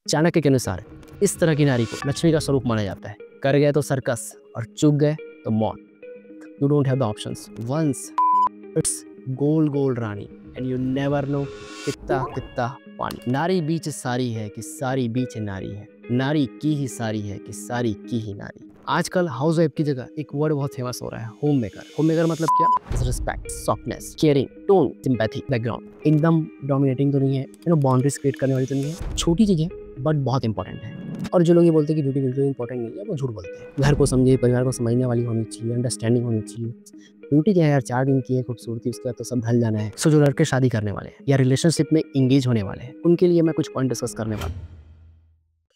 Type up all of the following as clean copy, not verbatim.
चाणक्य के अनुसार इस तरह की नारी को लक्ष्मी का स्वरूप माना जाता है। कर गए तो सर्कस और चूक गए तो मौत। You don't have the options. Once it's गोल गोल रानी एंड यू नेवर नो कितना कितना पानी। नारी बीच सारी है कि सारी बीच नारी है, नारी की ही सारी है कि सारी की ही नारी। आजकल हाउस वाइफ की जगह एक वर्ड बहुत फेमस हो रहा है, होम मेकर। होम मेकर मतलब क्या? Respect, softness, caring, tone, sympathy, background. एकदम डोमिनेटिंग तो नहीं है, बाउंड्रीज क्रिएट करने वाली तो नहीं है। छोटी चीज है बट बहुत इंपॉर्टेंट है। और जो लोग ये बोलते हैं कि ड्यूटी बिल्कुल इंपॉर्टेंट नहीं है, वो झूठ बोलते हैं। घर को समझे, परिवार को समझने वाली होनी चाहिए, अंडरस्टैंडिंग होनी चाहिए। ड्यूटी क्या है यार, 4 दिन की है, खूबसूरती उसके बाद तो सब ढल जाना है। सो जो लड़के शादी करने वाले हैं या रिलेशनशिप में इंगेज होने वाले हैं, उनके लिए मैं कुछ पॉइंट डिस्कस करने वाला हूँ।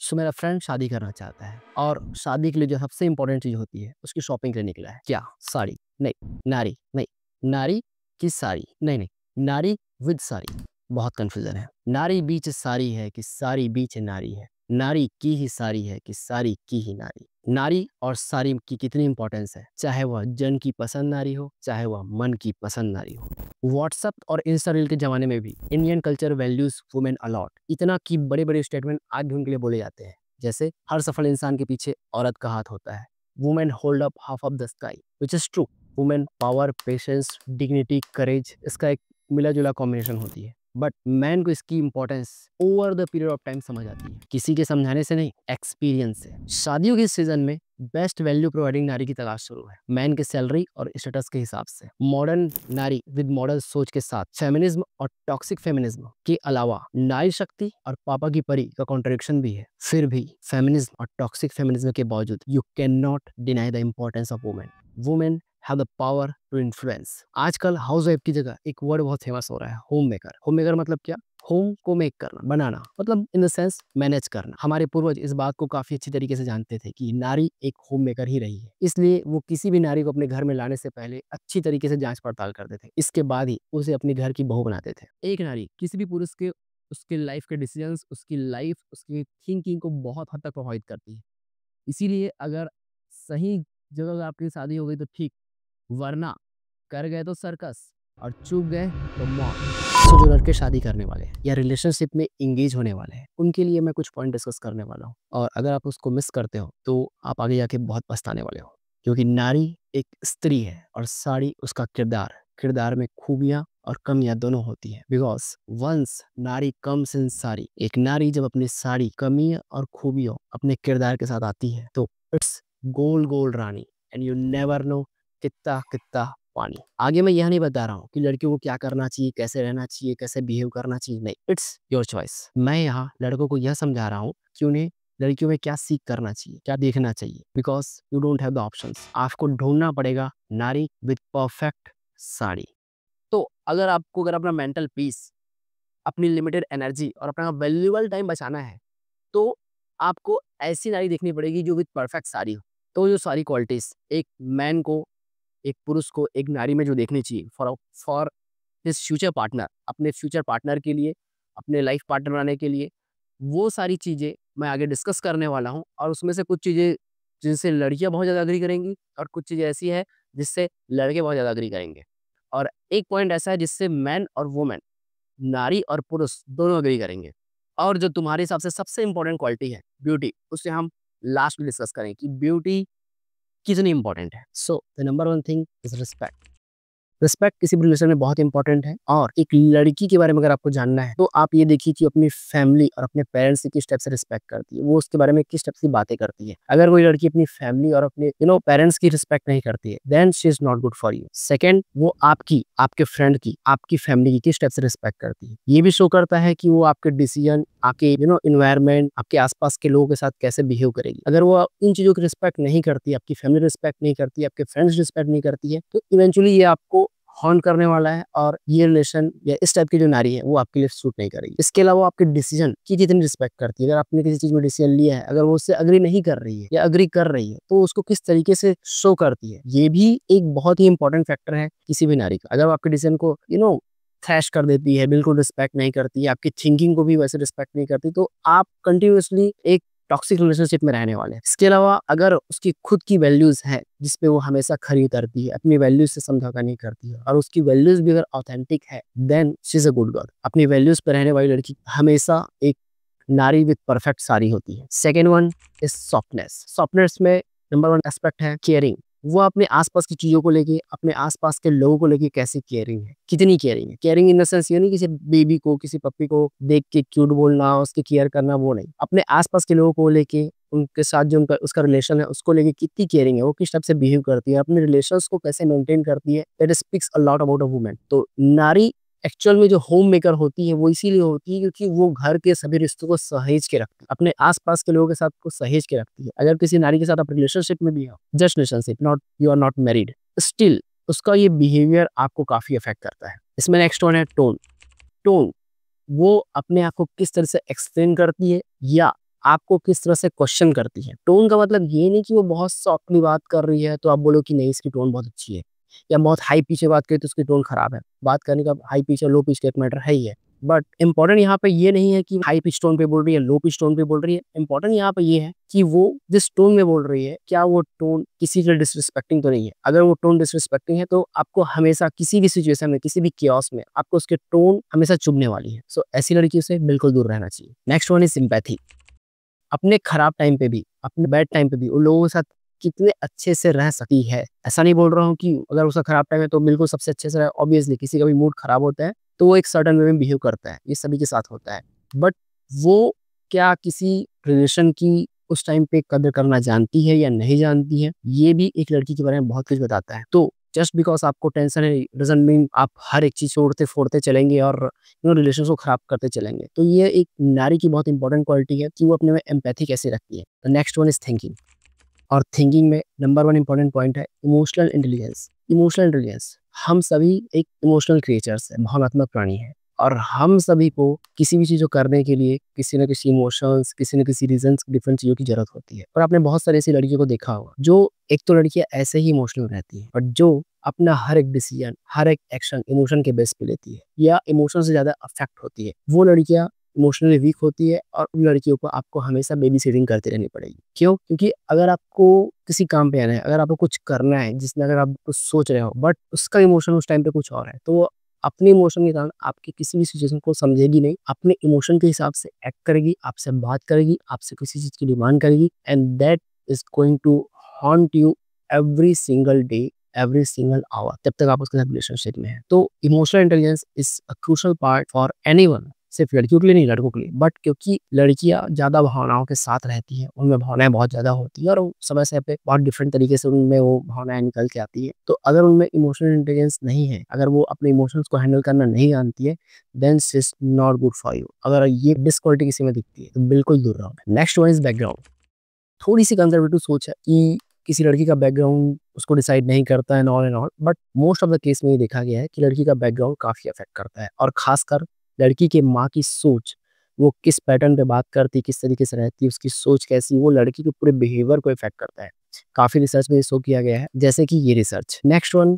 सो मेरा फ्रेंड शादी करना चाहता है और शादी के लिए जो सबसे इंपॉर्टेंट चीज होती है उसकी शॉपिंग के लिए निकला है। क्या? साड़ी? नहीं। नारी? नहीं। नारी की साड़ी? नहीं नहीं, नारी विद साड़ी। बहुत कंफ्यूजन है। नारी बीच सारी है कि सारी बीच नारी है, नारी की ही सारी है कि सारी की ही नारी। नारी और साड़ी की कितनी इंपॉर्टेंस है, चाहे वह जन की पसंद नारी हो, चाहे वह मन की पसंद नारी हो। व्हाट्सएप और इंस्टा रील के जमाने में भी Indian culture values women a lot, इतना कि बड़े बड़े स्टेटमेंट आज भी उनके लिए बोले जाते हैं। जैसे हर सफल इंसान के पीछे औरत का हाथ होता है। Women hold up half of the sky, which is true. Women power, patience, dignity, courage, इसका एक मिला जुला कॉम्बिनेशन होती है। बट मैन को इसकी importance over the period of time समझ आती है, किसी के समझाने से नहीं, एक्सपीरियंस से। शादियों के सीजन में बेस्ट वैल्यू प्रोवाइडिंग नारी की तलाश शुरू है, मैन के सैलरी और स्टेटस के हिसाब से। मॉडर्न नारी विद मॉडर्न सोच के साथ फेमिनिज्म और टॉक्सिक फेमिनिज्म के अलावा नारी शक्ति और पापा की परी का कॉन्ट्रडिक्शन भी है। फिर भी फेमिनिज्म और टॉक्सिक फेमिनिज्म के बावजूद you can not deny the importance of women. Women have the power to influence। आजकल हाउस वाइफ की जगह एक वर्ड बहुत फेमस हो रहा है, होम मेकर। होम मेकर मतलब क्या? होम को मेक करना, बनाना, मतलब इन द सेंस मैनेज करना। हमारे पूर्वज इस बात को काफी अच्छी तरीके से जानते थे कि नारी एक होम मेकर ही रही है, इसलिए वो किसी भी नारी को अपने घर में लाने से पहले अच्छी तरीके से जांच पड़ताल करते थे, इसके बाद ही उसे अपने घर की बहू बनाते थे। एक नारी किसी भी पुरुष के उसके लाइफ के डिसीजंस, उसकी लाइफ, उसकी थिंकिंग को बहुत हद तक प्रभावित करती है। इसीलिए अगर सही जगह अगर आपकी शादी हो गई तो ठीक, वरना कर गए तो सर्कस और चूक गए तो मौत। सो जो लड़के शादी करने वाले हैं या रिलेशनशिप में इंगेज होने वाले हैं, उनके लिए मैं कुछ पॉइंट डिस्कस करने वाला हूँ। और अगर आप उसको मिस करते हो तो आप आगे जाके बहुत पछताने वाले हो, क्योंकि नारी एक स्त्री है और साड़ी उसका किरदार। किरदार में खूबियां और कमियां दोनों होती है। बिकॉज वंस नारी कम्स इन साड़ी, एक नारी जब अपनी साड़ी कमियां और खूबियों अपने किरदार के साथ आती है तो इट्स गोल गोल रानी एंड यू नेवर नो कितना कितना पानी। आगे मैं यह नहीं बता रहा हूँ कि लड़कियों को क्या करना चाहिए, कैसे रहना चाहिए, कैसे बिहेव करना चाहिए, नहीं, इट्स योर चॉइस। मैं यहाँ लड़कों को यह समझा रहा हूँ कि उन्हें लड़कियों में क्या सीख करना चाहिए, क्या देखना चाहिए। Because you don't have the options. आपको ढूंढना पड़ेगा नारी विद परफेक्ट साड़ी। तो अगर अपना मेंटल पीस, अपनी लिमिटेड एनर्जी और अपना वैल्यूएबल टाइम बचाना है, तो आपको ऐसी नारी देखनी पड़ेगी जो विद परफेक्ट साड़ी हो। तो जो सारी क्वालिटीज एक मैन को, एक पुरुष को एक नारी में जो देखनी चाहिए फॉर हिज फ्यूचर पार्टनर, अपने फ्यूचर पार्टनर के लिए, अपने लाइफ पार्टनर बनाने के लिए, वो सारी चीज़ें मैं आगे डिस्कस करने वाला हूँ। और उसमें से कुछ चीज़ें जिनसे लड़कियां बहुत ज़्यादा अग्री करेंगी और कुछ चीज़ें ऐसी है जिससे लड़के बहुत ज़्यादा अग्री करेंगे। और एक पॉइंट ऐसा है जिससे मैन और वुमेन, नारी और पुरुष दोनों अग्री करेंगे। और जो तुम्हारे हिसाब से सबसे इंपॉर्टेंट क्वालिटी है ब्यूटी, उससे हम लास्ट में डिस्कस करें कि ब्यूटी कितनी इंपॉर्टेंट है। So the number one thing is respect. Respect किसी भी रिलेशन में बहुत इंपॉर्टेंट है। और एक लड़की के बारे में अगर आपको जानना है तो आप ये देखिए कि अपनी फैमिली और अपने पेरेंट्स से किस टाइप से रिस्पेक्ट करती है, वो उसके बारे में किस टाइप की बातें करती है। अगर कोई लड़की अपनी फैमिली और अपने पेरेंट्स की रिस्पेक्ट नहीं करती है, then she is not good for you. Second, वो आपकी, आपके फ्रेंड की, आपकी फैमिली की किस टाइप से रिस्पेक्ट करती है, ये भी शो करता है कि वो आपके डिसीजन, आपके इन्वायरमेंट, आपके आसपास के लोगों के साथ कैसे बिहेव करेगी। अगर वो इन चीजों की रिस्पेक्ट नहीं करती, आपकी फैमिली रिस्पेक्ट नहीं करती, आपके फ्रेंड्स रिस्पेक्ट नहीं करती है, तो इवेंचुअली ये आपको हॉर्न करने वाला है और ये रिलेशन या इस टाइप की जो नारी है वो आपके लिए सूट नहीं करेगी। इसके अलावा आपके डिसीजन की जितनी रिस्पेक्ट करती है, अगर आपने किसी चीज में डिसीजन लिया है, अगर वो उससे अग्री नहीं कर रही है या अग्री कर रही है, तो उसको किस तरीके से शो करती है, ये भी एक बहुत ही इंपॉर्टेंट फैक्टर है किसी भी नारी का। अगर आपके डिसीजन को थ्रैश कर देती है, बिल्कुल रिस्पेक्ट नहीं करती है, आपकी थिंकिंग को भी वैसे रिस्पेक्ट नहीं करती, तो आप कंटिन्यूअसली एक टॉक्सिक रिलेशनशिप में रहने वाले हैं। इसके अलावा अगर उसकी खुद की वैल्यूज हैं जिसपे वो हमेशा खरी उतरती है, अपनी वैल्यूज से समझौता नहीं करती है और उसकी वैल्यूज भी अगर ऑथेंटिक है, then she is a good girl. अपनी वैल्यूज पर रहने वाली लड़की हमेशा एक नारी विद परफेक्ट सारी होती है। Second one is softness. Softness में नंबर वन एस्पेक्ट है केयरिंग। वो अपने आसपास की चीज़ों को लेके, अपने आसपास के लोगों को लेके कैसी केयरिंग है, कितनी केयरिंग है। केयरिंग इन द सेंस ये नहीं किसी बेबी को, किसी पप्पी को देख के क्यूट बोलना, उसकी केयर करना, वो नहीं। अपने आसपास के लोगों को लेके, उनके साथ जो उनका उसका रिलेशन है उसको लेके कितनी केयरिंग है, वो किस टाइप से बिहेव करती है, अपने रिलेशंस को कैसे मेंटेन करती है, that speaks a lot about a woman. तो नारी एक्चुअल में जो होम मेकर होती है वो इसीलिए होती है क्योंकि वो घर के सभी रिश्तों को सहेज के रखती है, अपने आसपास के लोगों के साथ को सहेज के रखती है। अगर किसी नारी के साथ आप रिलेशनशिप में भी हो, just relationship, not you are not married, still उसका ये बिहेवियर आपको काफी अफेक्ट करता है। इसमें नेक्स्ट वन है टोन। टोन, वो अपने आप को किस तरह से एक्सप्लेन करती है या आपको किस तरह से क्वेश्चन करती है। टोन का मतलब ये नहीं कि वो बहुत सॉफ्टली बात कर रही है तो आप बोलो कि नहीं इसकी टोन बहुत अच्छी है, या बहुत हाई पिच में बात करी तो उसकी टोन खराब है। बात करने का हाई पिच और लो पिच का एक मैटर है ही है, बट इंपॉर्टेंट यहाँ पे ये नहीं है कि हाई पिच टोन पे बोल रही है, लो पिच टोन पे बोल रही है। इंपॉर्टेंट यहाँ पे ये है कि वो जिस टोन में बोल रही है, क्या वो टोन किसी के डिसरिस्पेक्टिंग तो नहीं है। अगर वो टोन डिसरिस्पेक्टिंग है तो आपको हमेशा किसी भी सिचुएशन में, किसी भी कियोस में आपको उसके टोन हमेशा चुभने वाली है। सो ऐसी लड़कियों से बिल्कुल दूर रहना चाहिए। Next one is sympathy. अपने खराब टाइम पे भी, अपने बैड टाइम पे भी उन लोगों के साथ कितने अच्छे से रह सकती है। ऐसा नहीं बोल रहा हूँ कि अगर उसका खराब टाइम है तो बिल्कुल सबसे अच्छे से रहे। ऑब्वियसली किसी का भी मूड खराब होता है तो वो एक सर्टेन वे में बिहेव करता है, ये सभी के साथ होता है। बट वो क्या किसी रिलेशन की उस टाइम पे कदर करना जानती है या नहीं जानती है, ये भी एक लड़की के बारे में बहुत कुछ बताता है। तो जस्ट बिकॉज आपको टेंशन है डजंट मीन आप हर एक चीज छोड़ते फोड़ते चलेंगे और रिलेशन को खराब करते चलेंगे। तो ये एक नारी की बहुत इंपॉर्टेंट क्वालिटी है कि वो अपने में एम्पैथी कैसे रखती है। तो नेक्स्ट वन इज थिंकिंग। और थिंकिंग में नंबर वन इंपॉर्टेंट पॉइंट है इमोशनल इंटेलिजेंस। इमोशनल इंटेलिजेंस, हम सभी एक इमोशनल क्रिएचर्स है, भावनात्मक प्राणी है, और हम सभी को किसी भी चीज़ को करने के लिए किसी न किसी इमोशंस, किसी न किसी रीजंस, डिफरेंट चीज़ों की जरूरत होती है। और आपने बहुत सारी ऐसी लड़कियों को देखा होगा जो, एक तो लड़कियां ऐसे ही इमोशनल रहती है, बट जो अपना हर एक डिसीजन, हर एक एक्शन इमोशन के बेस पे लेती है या इमोशन से ज्यादा अफेक्ट होती है, वो लड़कियां इमोशनली वीक होती है। और उन लड़कियों को आपको हमेशा बेबी सिटिंग करती रहनी पड़ेगी। क्यों? क्योंकि अगर आपको किसी काम पे आना है, अगर आपको कुछ करना है जिसमें अगर आप कुछ सोच रहे हो बट उसका इमोशन उस टाइम पे कुछ और है, तो वो अपने इमोशन के कारण आपकी किसी भी सिचुएशन को समझेगी नहीं, अपने इमोशन के हिसाब से एक्ट करेगी, आपसे बात करेगी, आपसे किसी चीज की डिमांड करेगी, and that is going to haunt you every single day, every single hour, जब तक आप उसके साथ रिलेशनशिप में है। तो emotional intelligence is a crucial part for anyone, सिर्फ लड़कियों के लिए नहीं, लड़कों के लिए। बट क्योंकि लड़कियां ज्यादा भावनाओं के साथ रहती हैं, उनमें भावनाएं बहुत ज्यादा होती है और वो समय समय पे बहुत डिफरेंट तरीके से उनमें वो भावनाएं निकल के आती है। तो अगर उनमें इमोशनल इंटेलिजेंस नहीं है, अगर वो अपने इमोशंस को हैंडल करना नहीं जानती है, then is not good for you. अगर ये डिसक्वालिटी किसी में दिखती है तो बिल्कुल दूर रहो। Next one is background. थोड़ी सी कंजर्वेटिव सोच है कि किसी लड़की का बैकग्राउंड उसको डिसाइड नहीं करता है, and all, but most of the case में ये देखा गया है कि लड़की का बैकग्राउंड काफी अफेक्ट करता है। और खासकर लड़की के माँ की सोच, वो किस पैटर्न पे बात करती, किस तरीके से रहती है, उसकी सोच कैसी, वो लड़की के पूरे बिहेवियर को इफेक्ट करता है। काफी रिसर्च में ये शो किया गया है, जैसे कि ये रिसर्च। नेक्स्ट वन,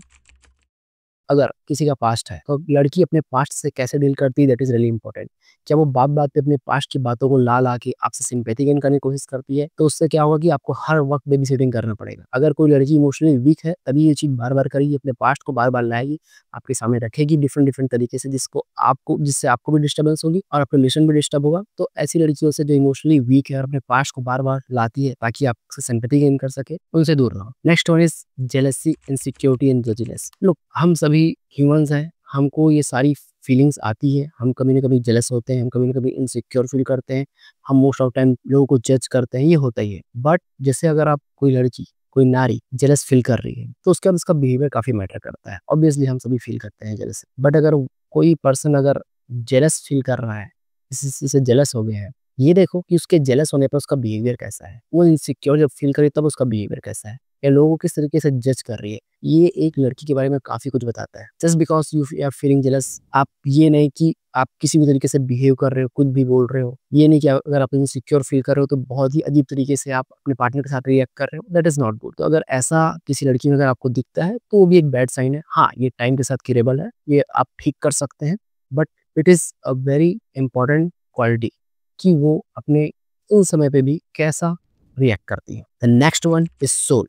अगर किसी का पास्ट है तो लड़की अपने पास्ट से कैसे डील करती है, दैट इज रियली इंपॉर्टेंट। क्या वो बात बात पे अपने पास्ट की बातों को ला ला के आपसे सिंपैथी गेन करने की कोशिश करती है, तो उससे क्या होगा कि आपको हर वक्त बेबी सिटिंग करना पड़ेगा। अगर कोई लड़की इमोशनली वीक है तभी ये चीज बार बार करेगी, अपने पास्ट को बार बार लाएगी, आपके सामने रखेगी डिफरेंट डिफरेंट तरीके से, जिससे आपको भी डिस्टर्बेंस होगी और आपका रिलेशन भी डिस्टर्ब होगा। तो ऐसी लड़कियों से जो इमोशनली वीक है और अपने पास्ट को बार बार लाती है ताकि आपसे सिंपैथी गेन कर सके, उनसे दूर रहो। Next one is jealousy, insecurity and judginess. लोग, हम सभी ह्यूमंस हैं, हमको ये सारी फीलिंग्स आती है, हम कभी ना कभी जेलस होते हैं, हम कभी ना कभी इनसिक्योर फील करते हैं, हम मोस्ट ऑफ टाइम लोगों को जज करते हैं, ये होता ही है। बट जैसे अगर आप कोई लड़की, कोई नारी जेलस फील कर रही है तो उसके बाद उसका बिहेवियर काफी मैटर करता है। ऑब्वियसली हम सभी फील करते हैं जेलस, बट अगर कोई पर्सन अगर जेलस फील कर रहा है, किसी चीज से जेलस हो गया है, ये देखो कि उसके जेलस होने पर उसका बिहेवियर कैसा है, वो इनसिक्योर जब फील करे तब उसका बिहेवियर कैसा है, या लोगों को किस तरीके से जज कर रही है। ये एक लड़की के बारे में काफी कुछ बताता है। Just because you are feeling jealous, आप ये नहीं कि आप किसी भी तरीके से बिहेव कर रहे हो, कुछ भी बोल रहे हो, ये नहीं कि अगर आप इनसिक्योर फील कर रहे हो तो बहुत ही अजीब तरीके से आप अपने पार्टनर के साथ रिएक्ट कर रहे हो, दैट इज नॉट गुड। तो अगर ऐसा किसी लड़की में अगर आपको दिखता है तो वो भी एक बैड साइन है। हाँ, ये टाइम के साथ क्यूरेबल है, ये आप ठीक कर सकते हैं, but it is a very important quality कि वो अपने उन समय पे भी कैसा रिएक्ट करती है। The next one is soul.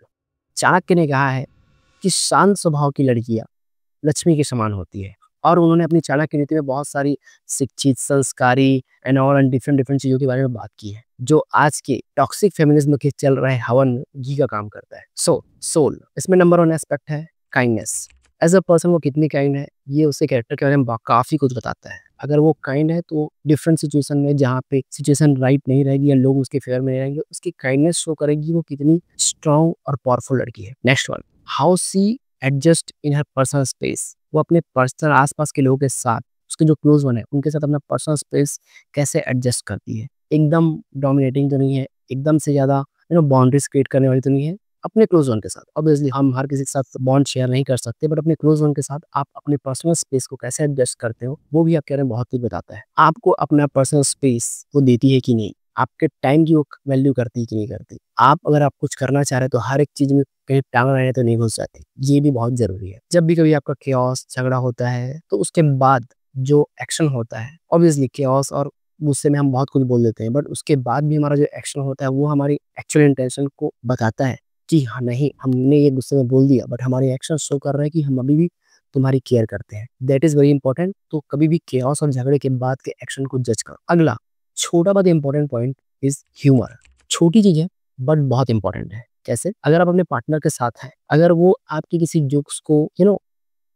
Chanakya ने कहा है कि शांत स्वभाव की लड़कियां लक्ष्मी के समान होती है, और उन्होंने अपनी चाणक्य नीति में बहुत सारी शिक्षित, संस्कारी and all and different different चीज़ों के बारे में बात की है, जो आज के टॉक्सिक फेमिनिज्म के चल रहे हवा में घी का काम करता है। सोल इसमें नंबर 1 एस्पेक्ट है काइंडनेस। एज अ पर्सन वो कितनी काइंड है, ये उसके कैरेक्टर के बारे में काफ़ी कुछ बताता है। अगर वो काइंड है तो डिफरेंट सिचुएशन में जहाँ पे सिचुएशन राइट नहीं रहेगी या लोग उसके फेवर में नहीं रहेंगे, उसकी काइंडनेस शो करेगी वो कितनी स्ट्रांग और पावरफुल लड़की है। Next one, how she adjust in her personal space. वो अपने पर्सनल आसपास के लोगों के साथ, उसके जो क्लोज वन है उनके साथ अपना पर्सनल स्पेस कैसे एडजस्ट करती है। एकदम डोमिनेटिंग तो नहीं है, एकदम से ज़्यादा बाउंड्रीज क्रिएट करने वाली तो नहीं है। अपने क्लोज वन के साथ, ऑब्वियसली हम हर किसी के साथ बॉन्ड शेयर नहीं कर सकते, बट अपने क्लोज वन के साथ आप अपने पर्सनल स्पेस को कैसे एडजस्ट करते हो, वो भी आपके बारे में बहुत कुछ बताता है। आपको अपना पर्सनल स्पेस वो देती है कि नहीं, आपके टाइम की वो वैल्यू करती है कि नहीं करती। आप अगर आप कुछ करना चाह रहे हो तो हर एक चीज में कहीं टांग रहने तो नहीं घुस जाती, ये भी बहुत जरूरी है। जब भी कभी आपका केओस झगड़ा होता है तो उसके बाद जो एक्शन होता है, ऑब्वियसली केओस और गुस्से में हम बहुत कुछ बोल देते हैं, बट उसके बाद भी हमारा जो एक्शन होता है वो हमारी एक्चुअल इंटेंशन को बताता है कि हाँ नहीं, हमने ये गुस्से में बोल दिया बट हमारे एक्शन शो कर रहे हैं कि हम अभी भी तुम्हारी केयर करते हैं। That is very important. तो कभी भी केओस और झगड़े के बाद के एक्शन को जज करो। अगला छोटा बहुत इंपॉर्टेंट पॉइंट इज ह्यूमर। छोटी चीज है बट बहुत इंपॉर्टेंट है। कैसे? अगर आप अपने पार्टनर के साथ हैं, अगर वो आपकी किसी जोक्स को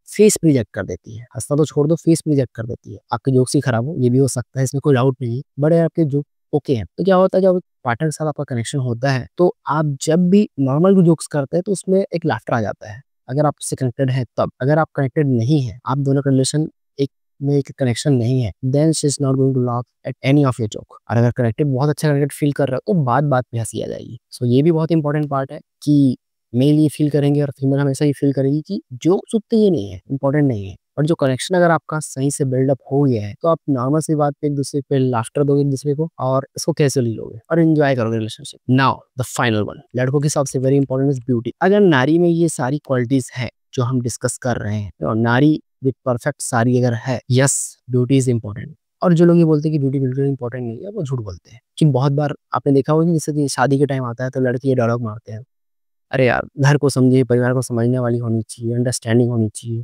फेस पे रिजेक्ट कर देती है, हंसना तो छोड़ दो, फेस पे रिजेक्ट कर देती है, आपके जोक्स ही खराब हो, ये भी हो सकता है, इसमें कोई डाउट नहीं है, बट अगर आपके जोक ओके हैं तो क्या होता है, जब पार्टनर के साथ आपका कनेक्शन होता है तो आप जब भी नॉर्मल जोक्स करते हैं तो उसमें एक लाफ्टर आ जाता है। अगर आप उससे कनेक्टेड है तब, अगर आप कनेक्टेड नहीं है, आप दोनों का रिलेशन एक में एक कनेक्शन नहीं है, then she is not going to laugh at any of your joke. और अगर कनेक्टेड, बहुत अच्छा कनेक्टेड फील कर रहे हो तो बात बात पे हंसी आ जाएगी। सो ये भी बहुत इंपॉर्टेंट पार्ट है कि मेल ये फील करेंगे और फीमेल हमेशा ये फील करेगी कि जो सुनते ये नहीं है, इंपॉर्टेंट नहीं है। और जो कनेक्शन अगर आपका सही से बिल्डअप हो गया है तो आप नॉर्मल सी बात पे एक दूसरे पे लाफ्टर दोगे एक दूसरे को और इसको कैजुअली लोगे और एंजॉय करोगे relationship. Now the final one, लड़कों के हिसाब से वेरी इंपॉर्टेंट इज ब्यूटी। अगर नारी में ये सारी क्वालिटीज है जो हम डिस्कस कर रहे हैं, तो नारी विद परफेक्ट सारी अगर है, यस ब्यूटी इज इंपॉर्टेंट। और जो लोग ये बोलते हैं कि ब्यूटी बिल्कुल इंपॉर्टेंट नहीं है, वो झूठ बोलते हैं। कि बहुत बार आपने देखा होगा कि जैसे शादी के टाइम आता है तो लड़के ये डायलॉग मारते हैं, अरे यार घर को समझिए, परिवार को समझने वाली होनी चाहिए, अंडरस्टैंडिंग होनी चाहिए।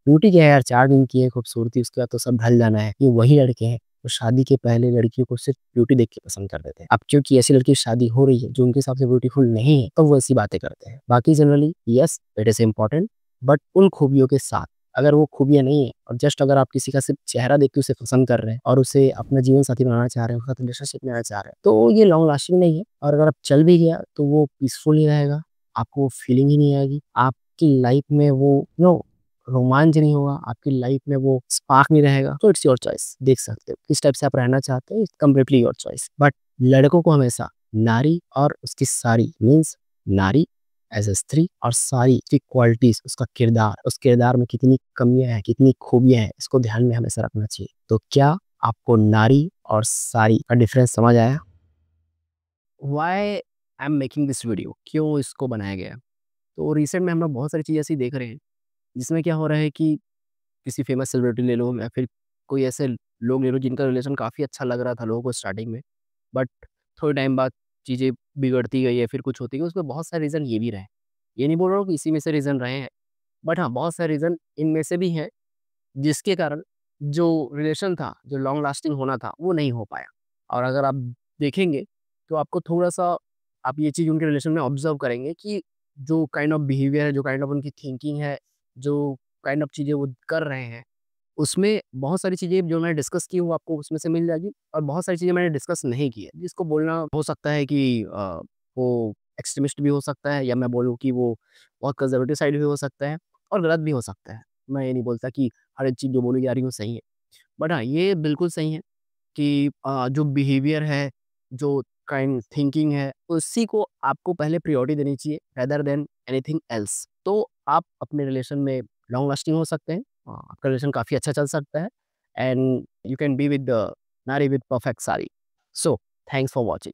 ब्यूटी क्या है यार, 4 दिन की है खूबसूरती, उसके बाद तो सब ढल जाना है। ये वही लड़के हैं तो शादी के पहले लड़कियों को सिर्फ ब्यूटी देख के पसंद कर देते हैं। अब क्योंकि ऐसी लड़की की शादी हो रही है जो उनके हिसाब से ब्यूटीफुल नहीं है, तो वो ऐसी बातें करते हैं। बाकी generally yes it is important, but उन खूबियों के साथ। अगर वो खूबियां नहीं है और जस्ट अगर आप किसी का सिर्फ चेहरा देख के उसे पसंद कर रहे हैं और उसे अपना जीवन साथी बनाना चाह रहे हैं, उसके साथ रिलेशनशिप में आना चाह रहे हैं, तो ये लॉन्ग लास्टिंग नहीं है। और अगर आप चल भी गया तो वो पीसफुल ही रहेगा, आपको वो फीलिंग ही नहीं आएगी, आपकी लाइफ में वो रोमांच नहीं होगा, आपकी लाइफ में वो स्पार्क नहीं रहेगा। तो इट्स योर चॉइस, देख सकते हो किस टाइप से आप रहना चाहते हैं, it's completely your choice. But लड़कों को हमेशा नारी और उसकी सारी मीन्स नारी एज ए स्त्री और सारी की क्वालिटीज, उसका किरदार, उस किरदार में कितनी कमियां हैं, कितनी खूबियां हैं, इसको ध्यान में हमेशा रखना चाहिए। तो क्या आपको नारी और सारी का डिफरेंस समझ आया? Why I am making this video, क्यों इसको बनाया गया? तो रिसेंट में हम लोग बहुत सारी चीज़ें ऐसी देख रहे हैं जिसमें क्या हो रहा है कि किसी फेमस सेलिब्रिटी ले लो या फिर कोई ऐसे लोग ले लो जिनका रिलेशन काफ़ी अच्छा लग रहा था लोगों को स्टार्टिंग में, बट थोड़े टाइम बाद चीज़ें बिगड़ती गई या फिर कुछ होती गई। उसमें बहुत सारे रीज़न ये भी रहे। ये नहीं बोल रहा हूँ कि इसी में से रीज़न रहे हैं, बट हाँ बहुत सारे रीज़न इनमें से भी हैं जिसके कारण जो रिलेशन था, जो लॉन्ग लास्टिंग होना था, वो नहीं हो पाया। और अगर आप देखेंगे तो आपको थोड़ा-सा, आप ये चीज़ उनके रिलेशन में ऑब्ज़र्व करेंगे कि जो काइंड ऑफ बिहेवियर है, जो काइंड ऑफ उनकी थिंकिंग है, जो काइंड ऑफ चीज़ें वो कर रहे हैं, उसमें बहुत सारी चीज़ें जो मैंने डिस्कस की वो आपको उसमें से मिल जाएगी और बहुत सारी चीज़ें मैंने डिस्कस नहीं की है, जिसको बोलना हो सकता है कि वो एक्सट्रीमिस्ट भी हो सकता है या मैं बोलूँ कि वो बहुत कंज़र्वेटिव साइड भी हो सकता है और गलत भी हो सकता है। मैं ये नहीं बोलता कि हर एक चीज़ जो बोली जा रही है वो सही है। बट हाँ, ये बिल्कुल सही है कि जो बिहेवियर है, जो काइंड थिंकिंग है, उसी को आपको पहले प्रायोरिटी देनी चाहिए रेदर देन एनीथिंग एल्स। तो आप अपने रिलेशन में लॉन्ग लास्टिंग हो सकते हैं, आपका रिलेशन काफ़ी अच्छा चल सकता है and you can be with the nari with perfect sari. So thanks for watching.